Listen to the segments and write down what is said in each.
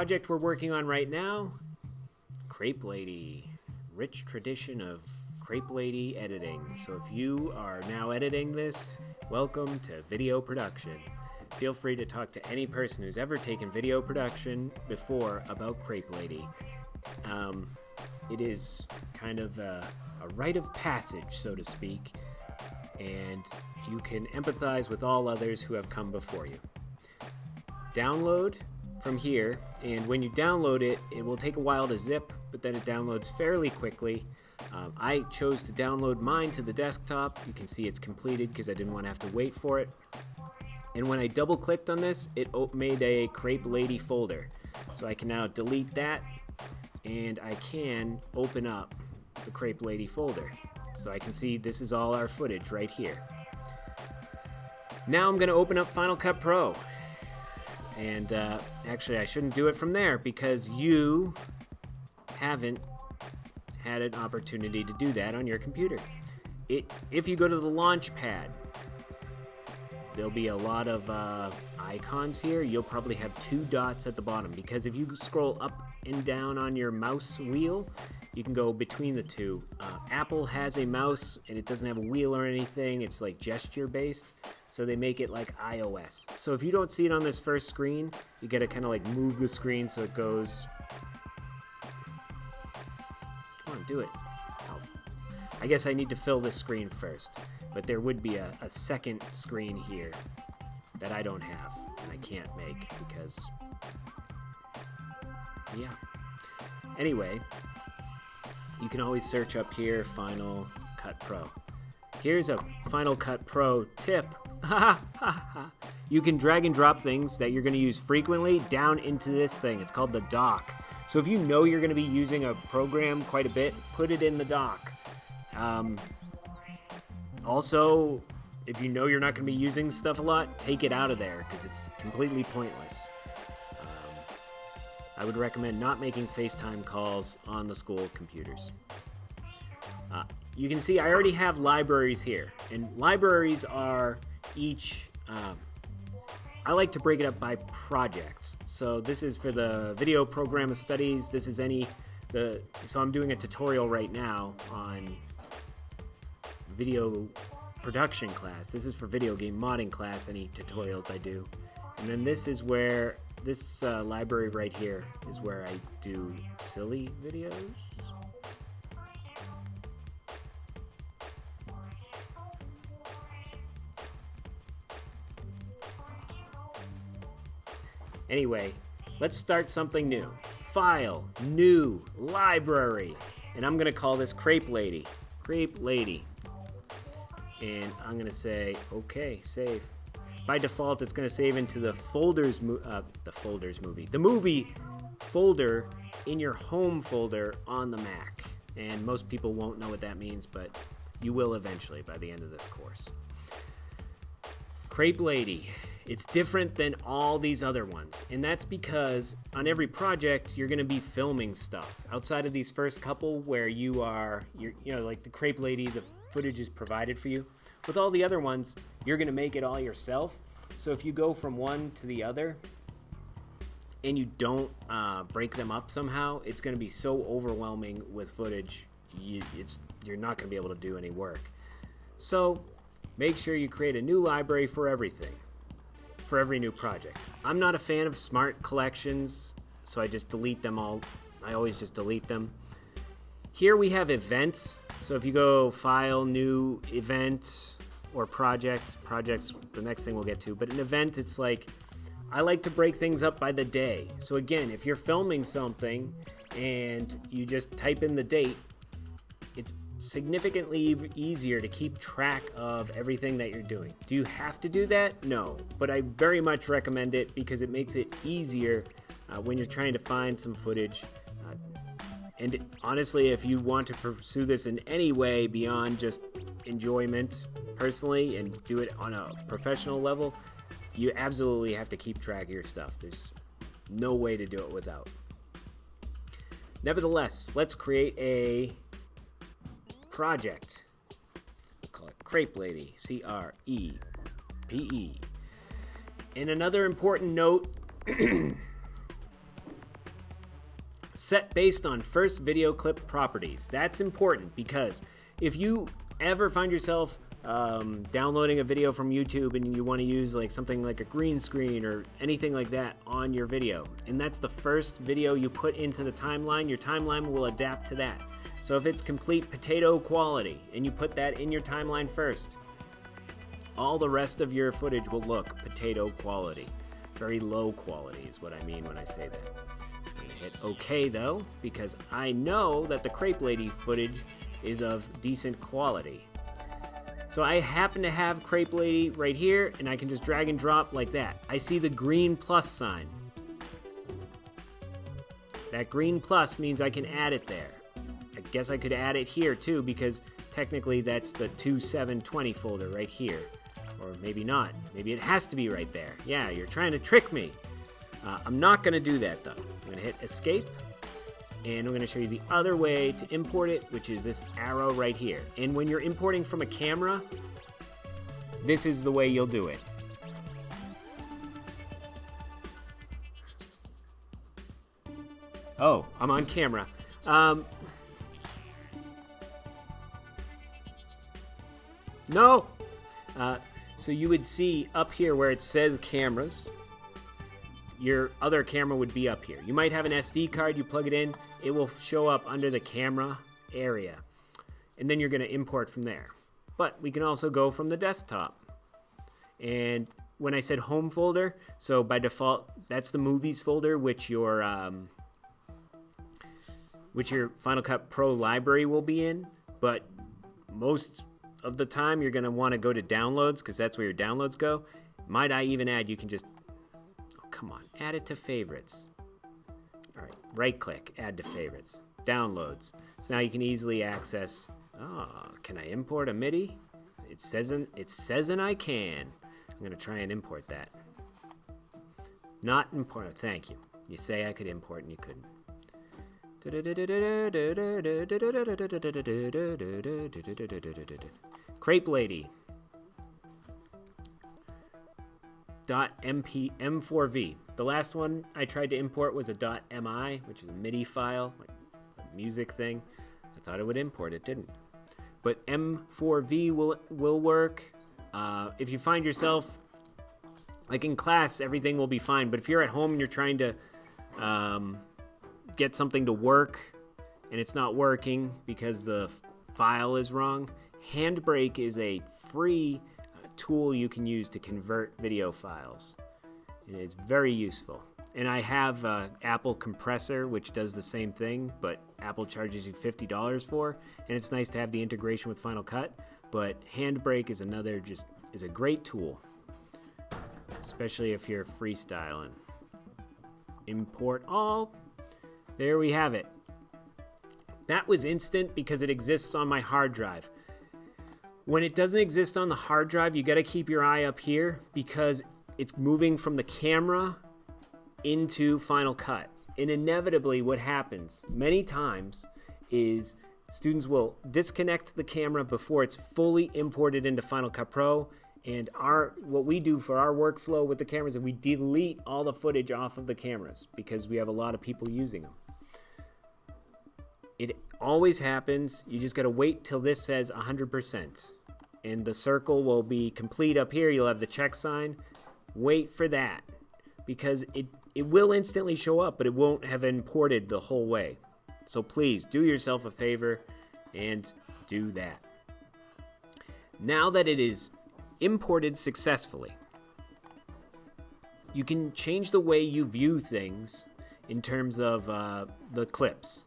Project we're working on right now, Crepe Lady. Rich tradition of Crepe Lady editing. So if you are now editing this, welcome to video production. Feel free to talk to any person who's ever taken video production before about Crepe Lady. It is kind of a rite of passage, so to speak, and you can empathize with all others who have come before you. Download from here, and when you download it, it will take a while to zip, but then it downloads fairly quickly. I chose to download mine to the desktop. You can see it's completed because I didn't want to have to wait for it. And when I double clicked on this, it made a Crepe Lady folder. So I can now delete that, and I can open up the Crepe Lady folder. So I can see this is all our footage right here. Now I'm going to open up Final Cut Pro. And actually, I shouldn't do it from there because you haven't had an opportunity to do that on your computer. If you go to the launch pad, there'll be a lot of icons here. You'll probably have 2 dots at the bottom because if you scroll up and down on your mouse wheel, you can go between the two. Apple has a mouse and it doesn't have a wheel or anything. It's like gesture based. So they make it like iOS. So if you don't see it on this first screen, you gotta kind of like move the screen so it goes. Come on, do it. Oh. I guess I need to fill this screen first. But there would be a second screen here that I don't have and I can't make because, yeah. Anyway, you can always search up here, Final Cut Pro. Here's a Final Cut Pro tip. You can drag and drop things that you're going to use frequently down into this thing. It's called the dock. So if you know you're going to be using a program quite a bit, put it in the dock. Also, if you know you're not going to be using stuff a lot, take it out of there because it's completely pointless. I would recommend not making FaceTime calls on the school computers. You can see I already have libraries here, and libraries are each, I like to break it up by projects. So this is for the video program of studies. This is so I'm doing a tutorial right now on video production class. This is for video game modding class, any tutorials I do. And then this is where, this library right here is where I do silly videos. Anyway, let's start something new. File, new, library. And I'm gonna call this Crepe Lady. Crepe Lady. And I'm gonna say, okay, save. By default, it's gonna save into the the movie folder in your home folder on the Mac. And most people won't know what that means, but you will eventually by the end of this course. Crepe Lady. It's different than all these other ones, and that's because on every project you're going to be filming stuff outside of these first couple where you're like the Crepe Lady, the footage is provided for you. With all the other ones, you're going to make it all yourself. So if you go from one to the other and you don't break them up somehow, it's going to be so overwhelming with footage, you're not going to be able to do any work. So make sure you create a new library for everything. For every new project. I'm not a fan of smart collections, so I just delete them all. I always just delete them. Here we have events. So if you go File, New, Event, or Projects, the next thing we'll get to. But an event, it's like, I like to break things up by the day. So again, if you're filming something and you just type in the date, it's significantly easier to keep track of everything that you're doing. Do you have to do that? No, but I very much recommend it because it makes it easier when you're trying to find some footage. And honestly, if you want to pursue this in any way beyond just enjoyment personally and do it on a professional level, you absolutely have to keep track of your stuff. There's no way to do it without. Nevertheless, let's create a project. We'll call it Crepe Lady, C-R-E-P-E. And another important note, set based on first video clip properties. That's important because if you ever find yourself downloading a video from YouTube and you want to use like something like a green screen or anything like that on your video, and that's the first video you put into the timeline, your timeline will adapt to that. So if it's complete potato quality and you put that in your timeline first, all the rest of your footage will look potato quality. Very low quality is what I mean when I say that. I'm going to hit OK though, because I know that the Crepe Lady footage is of decent quality. So I happen to have Crepe Lady right here, and I can just drag and drop like that. I see the green plus sign. That green plus means I can add it there. I guess I could add it here too, because technically that's the 2720 folder right here. Or maybe not. Maybe it has to be right there. Yeah, you're trying to trick me. I'm not going to do that though. I'm going to hit escape. And I'm going to show you the other way to import it, which is this arrow right here. And when you're importing from a camera, this is the way you'll do it. Oh, I'm on camera. No! So you would see up here where it says cameras, your other camera would be up here. You might have an SD card, you plug it in, it will show up under the camera area. And then you're going to import from there. But we can also go from the desktop. And when I said home folder, so by default, that's the movies folder, which your Final Cut Pro library will be in. But most of the time, you're going to want to go to downloads, because that's where your downloads go. Might I even add, you can just, oh, come on, add it to favorites. All right, right click, add to favorites, downloads. So now you can easily access, can I import a MIDI? It says I can. I'm going to try and import that. Not import, thank you. You say I could import and you couldn't. Crepe Lady. .m4v. The last one I tried to import was a .mi, which is a MIDI file, like a music thing. I thought it would import, it didn't. But M4v will work. If you find yourself, like in class, everything will be fine. But if you're at home and you're trying to get something to work and it's not working because the file is wrong, Handbrake is a free tool you can use to convert video files. And it's very useful. And I have Apple Compressor, which does the same thing, but Apple charges you $50 for. And it's nice to have the integration with Final Cut. But Handbrake is is a great tool, especially if you're freestyling. Import all. There we have it. That was instant because it exists on my hard drive. When it doesn't exist on the hard drive, you got to keep your eye up here because it's moving from the camera into Final Cut. And inevitably what happens many times is students will disconnect the camera before it's fully imported into Final Cut Pro. And what we do for our workflow with the cameras is we delete all the footage off of the cameras because we have a lot of people using them. It always happens. You just got to wait till this says 100%. And the circle will be complete up here. You'll have the check sign. Wait for that because it will instantly show up, but it won't have imported the whole way. So please do yourself a favor and do that. Now that it is imported successfully, you can change the way you view things in terms of the clips.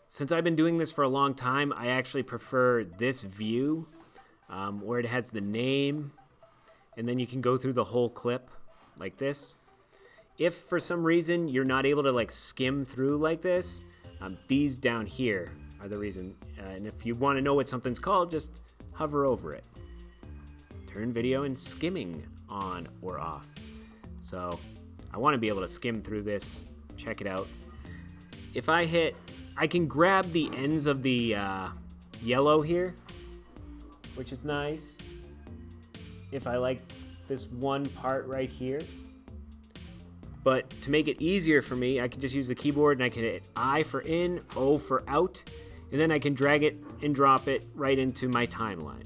Since I've been doing this for a long time, I actually prefer this view where it has the name and then you can go through the whole clip like this. If for some reason you're not able to like skim through like this, these down here are the reason. And if you want to know what something's called, just hover over it. Turn video and skimming on or off. So I want to be able to skim through this, check it out. If I hit, I can grab the ends of the yellow here, which is nice. If I like this one part right here, But to make it easier for me, I can just use the keyboard and I can hit I for in, O for out, and then I can drag it and drop it right into my timeline.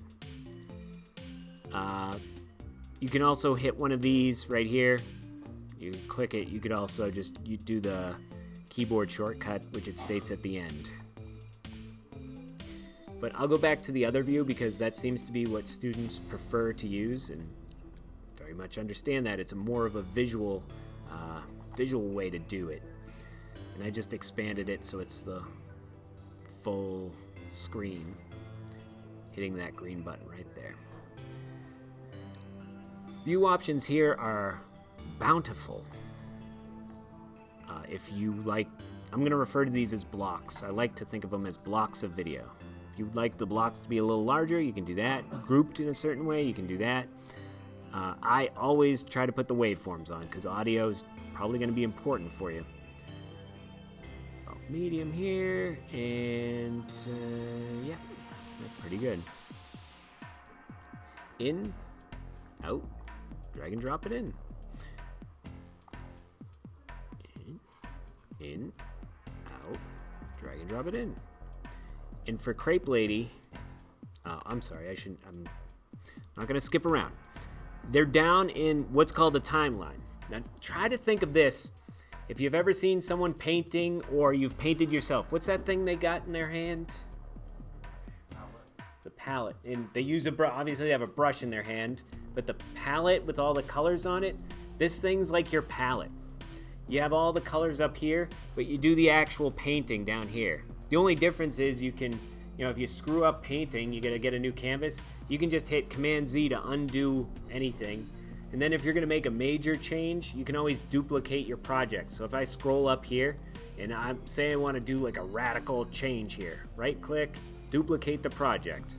You can also hit one of these right here. You can click it. You could also just do the keyboard shortcut, which it states at the end. But I'll go back to the other view because that seems to be what students prefer to use, and very much understand that. It's more of a visual way to do it. And I just expanded it so it's the full screen, hitting that green button right there. View options here are bountiful. If you like, I'm going to refer to these as blocks. I like to think of them as blocks of video. If you'd like the blocks to be a little larger, you can do that. Grouped in a certain way, you can do that. I always try to put the waveforms on because audio is probably going to be important for you. Medium here, and yeah, that's pretty good. In, out, drag and drop it in. In, out, drag and drop it in. And for Crepe Lady, I'm sorry, I'm not going to skip around. They're down in what's called a timeline. Now try to think of this. If you've ever seen someone painting or you've painted yourself, what's that thing they got in their hand? The palette. And they use a brush. Obviously they have a brush in their hand, but the palette with all the colors on it, this thing's like your palette. You have all the colors up here, but you do the actual painting down here. The only difference is you can, if you screw up painting, you gotta get a new canvas, you can just hit Command Z to undo anything. And then if you're gonna make a major change, you can always duplicate your project. So if I scroll up here and I'm saying I wanna do like a radical change here, right click, duplicate the project.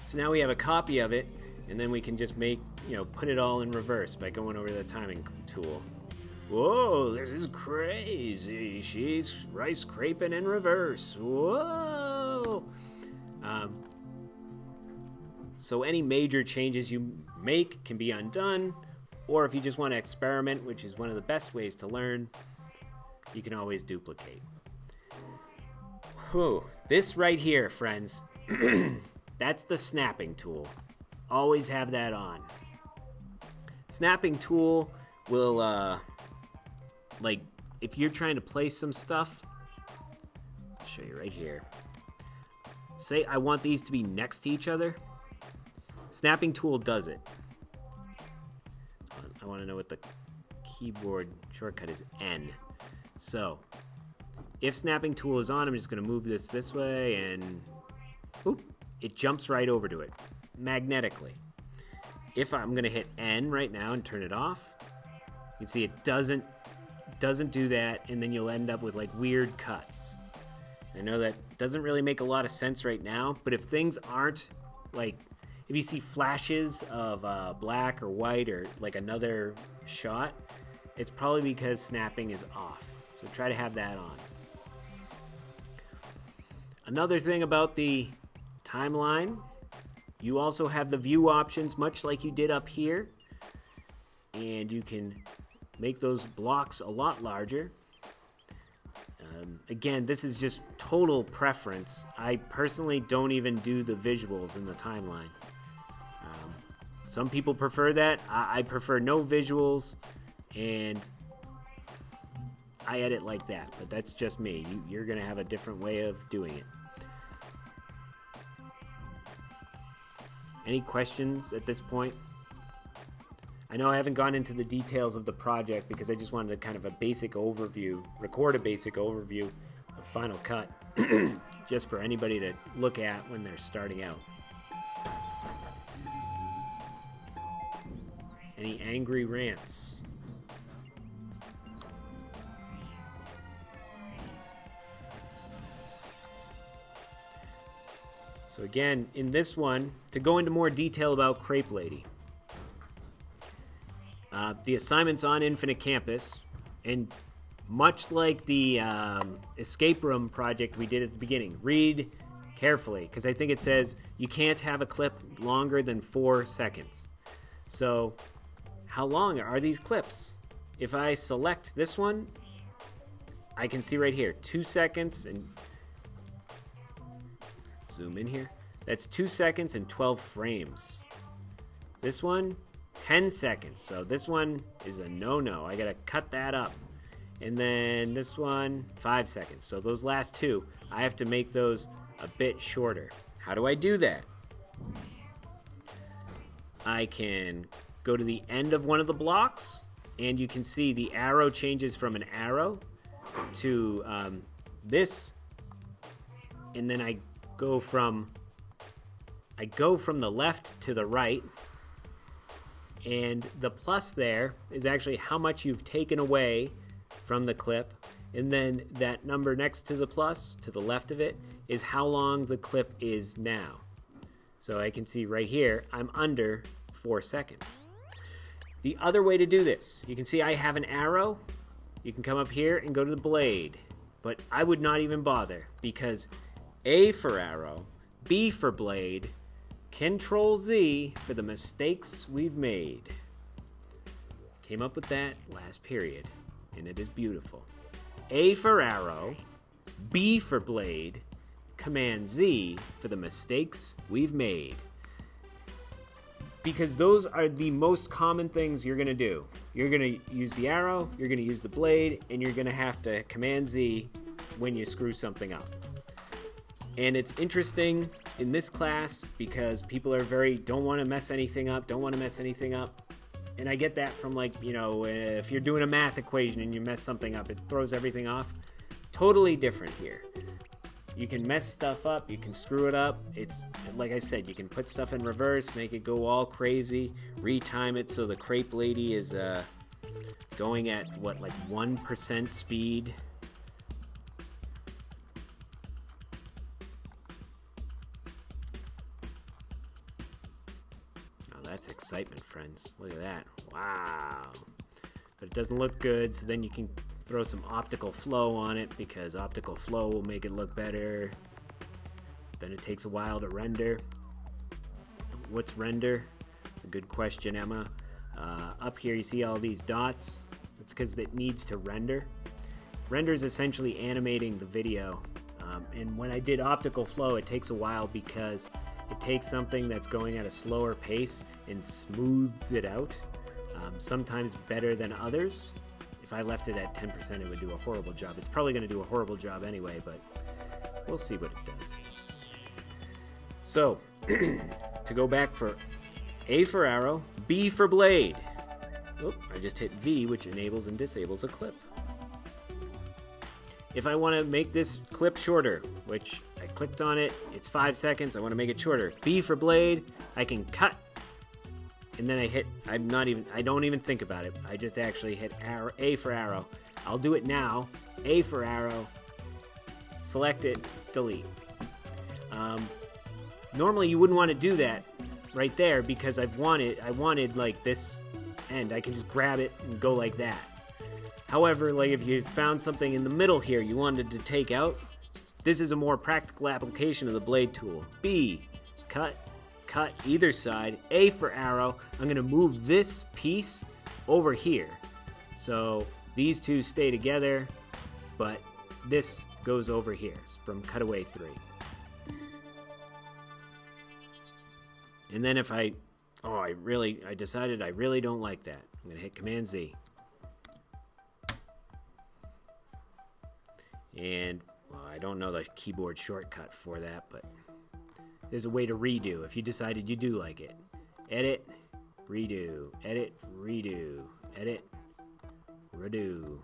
So now we have a copy of it, and then we can just make, put it all in reverse by going over to the timing tool. Whoa, this is crazy. She's rice creping in reverse. Whoa. So any major changes you make can be undone, or if you just want to experiment, which is one of the best ways to learn, you can always duplicate. Whew. This right here, friends, that's the snapping tool. Always have that on. Snapping tool will, like, if you're trying to place some stuff, I'll show you right here. Say I want these to be next to each other. Snapping tool does it. I want to know what the keyboard shortcut is. N. So, if snapping tool is on, I'm just going to move this way, and oop, it jumps right over to it magnetically. If I'm going to hit N right now and turn it off, you can see it doesn't do that, and then you'll end up with like weird cuts. I know that doesn't really make a lot of sense right now, but if things aren't like, if you see flashes of black or white or like another shot, it's probably because snapping is off. So try to have that on. Another thing about the timeline, you also have the view options much like you did up here, and you can make those blocks a lot larger. Again, this is just total preference. I personally don't even do the visuals in the timeline. Some people prefer that. I prefer no visuals, and I edit like that, but that's just me. You're gonna have a different way of doing it. Any questions at this point? I know I haven't gone into the details of the project because I just wanted a kind of a basic overview, record a basic overview of Final Cut, just for anybody to look at when they're starting out. Any angry rants? So again, in this one, to go into more detail about Crepe Lady, the assignment's on Infinite Campus, and much like the escape room project we did at the beginning, read carefully, because I think it says you can't have a clip longer than 4 seconds. So how long are these clips? if I select this one, I can see right here, 2 seconds and zoom in here. That's 2 seconds and 12 frames. This one, 10 seconds. So this one is a no-no. I gotta cut that up. And then this one, 5 seconds. So those last two, I have to make those a bit shorter. How do I do that? I can go to the end of one of the blocks, and you can see the arrow changes from an arrow to this, and then I go from the left to the right, and the plus there is actually how much you've taken away from the clip, and then that number next to the plus to the left of it is how long the clip is now. So I can see right here I'm under 4 seconds. The other way to do this, you can see I have an arrow. You can come up here and go to the blade, but I would not even bother, because A for arrow, B for blade, Control Z for the mistakes we've made. Came up with that last period, and it is beautiful. A for arrow, B for blade, Command Z for the mistakes we've made. Because those are the most common things you're gonna do. You're gonna use the arrow, you're gonna use the blade, and you're gonna have to Command Z when you screw something up. And it's interesting in this class because people are don't want to mess anything up. And I get that from, like, you know, if you're doing a math equation and you mess something up, it throws everything off. Totally different here. You can mess stuff up, you can screw it up. It's, like I said, you can put stuff in reverse, make it go all crazy, retime it so the crepe lady is going at, what, like 1% speed. Oh, that's excitement, friends. Look at that. Wow. But it doesn't look good, so then you can throw some optical flow on it, because optical flow will make it look better. Then it takes a while to render. What's render? It's a good question, Emma. Up here you see all these dots. It's because it needs to render. Render is essentially animating the video. And when I did optical flow, it takes a while because it takes something that's going at a slower pace and smooths it out. Sometimes better than others. If I left it at 10%, it would do a horrible job. It's probably going to do a horrible job anyway, but we'll see what it does. So, to go back for A for arrow, B for blade. Oh, I just hit V, which enables and disables a clip. If I want to make this clip shorter, which I clicked on it, it's 5 seconds, I want to make it shorter. B for blade, I can cut. And then I don't even think about it. I just actually hit arrow, A for arrow. I'll do it now. A for arrow, select it, delete. Normally you wouldn't want to do that right there because I wanted like this end. I can just grab it and go like that. However, like if you found something in the middle here you wanted to take out, this is a more practical application of the blade tool. B, cut either side. A for arrow, I'm going to move this piece over here. So these two stay together, but this goes over here. It's from cutaway 3. And then if I decided I really don't like that, I'm going to hit Command Z. And well, I don't know the keyboard shortcut for that, but there's a way to redo if you decided you do like it. Edit, redo, edit, redo, edit, redo.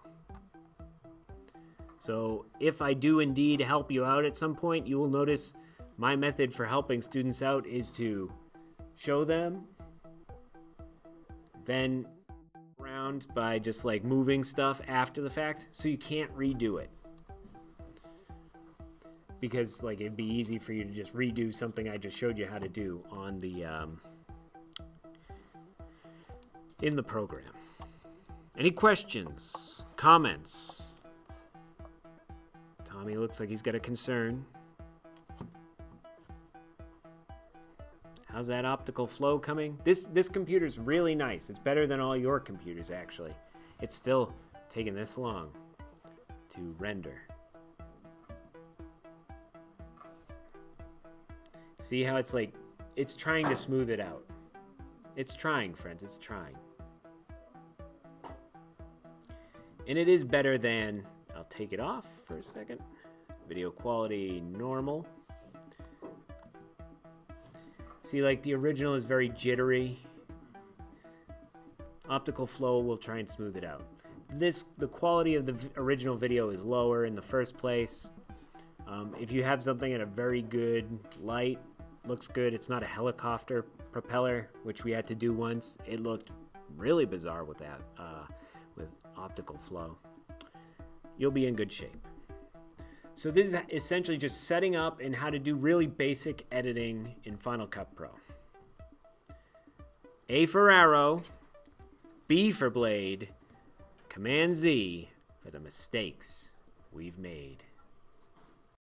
So if I do indeed help you out at some point, you will notice my method for helping students out is to show them, then around by just like moving stuff after the fact, so you can't redo it. Because like it'd be easy for you to just redo something I just showed you how to do on the in the program. Any questions, comments? Tommy looks like he's got a concern. How's that optical flow coming? This computer's really nice. It's better than all your computers, actually. it's still taking this long to render. See how it's like, it's trying to smooth it out. It's trying, friends, it's trying. And it is better than, I'll take it off for a second. Video quality, normal. See, like the original is very jittery. Optical flow will try and smooth it out. The quality of the original video is lower in the first place. If you have something at a very good light, looks good. It's not a helicopter propeller, which we had to do once. It looked really bizarre with that, with optical flow. You'll be in good shape. So this is essentially just setting up and how to do really basic editing in Final Cut Pro. A for arrow, B for blade, Command Z for the mistakes we've made.